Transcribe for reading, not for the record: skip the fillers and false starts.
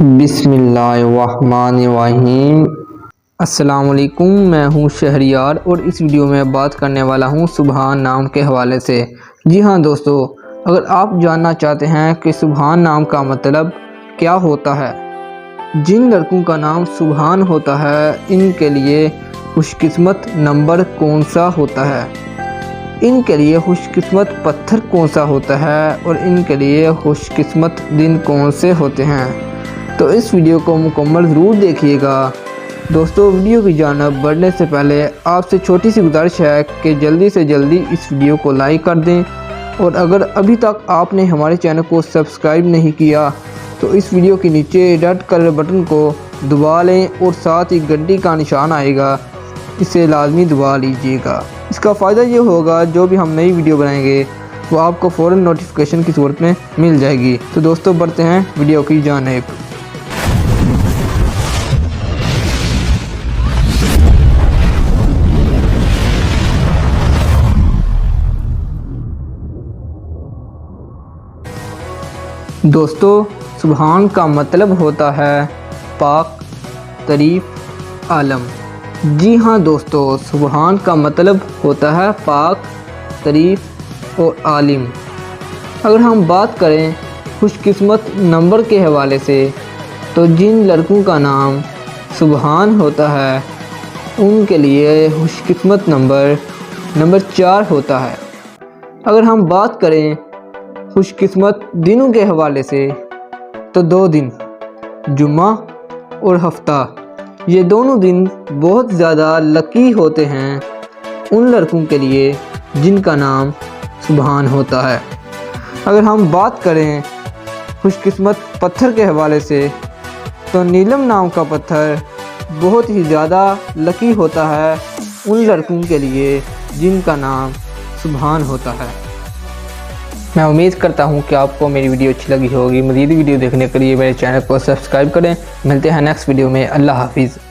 बिस्मिल्लाहिर्रहमानिर्रहीम। अस्सलामुअलैकुम, मैं हूं शहरियार और इस वीडियो में बात करने वाला हूं सुबहान नाम के हवाले से। जी हां दोस्तों, अगर आप जानना चाहते हैं कि सुबहान नाम का मतलब क्या होता है, जिन लड़कों का नाम सुबहान होता है इनके लिए खुशकिस्मत नंबर कौन सा होता है, इनके लिए खुशकिस्मत पत्थर कौन सा होता है और इनके लिए खुशकिस्मत दिन कौन से होते हैं, तो इस वीडियो को मुकम्मल ज़रूर देखिएगा। दोस्तों, वीडियो की जानब बढ़ने से पहले आपसे छोटी सी गुजारिश है कि जल्दी से जल्दी इस वीडियो को लाइक कर दें और अगर अभी तक आपने हमारे चैनल को सब्सक्राइब नहीं किया तो इस वीडियो के नीचे रेड कलर बटन को दबा लें और साथ ही घंटी का निशान आएगा, इसे लाजमी दबा लीजिएगा। इसका फ़ायदा ये होगा, जो भी हम नई वीडियो बनाएंगे वो आपको फ़ौरन नोटिफिकेशन की सूरत में मिल जाएगी। तो दोस्तों, बढ़ते हैं वीडियो की जानिब। दोस्तों, सुबहान का मतलब होता है पाक, तारीफ़, आलम। जी हाँ दोस्तों, सुबहान का मतलब होता है पाक, तारीफ़ और आलिम। अगर हम बात करें खुशकिस्मत नंबर के हवाले से, तो जिन लड़कों का नाम सुबहान होता है उनके लिए खुशकिस्मत नंबर 4 होता है। अगर हम बात करें खुशकिस्मत दिनों के हवाले से, तो 2 दिन जुम्मा और हफ्ता, ये दोनों दिन बहुत ज़्यादा लकी होते हैं उन लड़कों के लिए जिनका नाम सुबहान होता है। अगर हम बात करें खुशकिस्मत पत्थर के हवाले से, तो नीलम नाम का पत्थर बहुत ही ज़्यादा लकी होता है उन लड़कों के लिए जिनका नाम सुबहान होता है। मैं उम्मीद करता हूं कि आपको मेरी वीडियो अच्छी लगी होगी। मज़ीद वीडियो देखने के लिए मेरे चैनल को सब्सक्राइब करें। मिलते हैं नेक्स्ट वीडियो में। अल्लाह हाफिज़।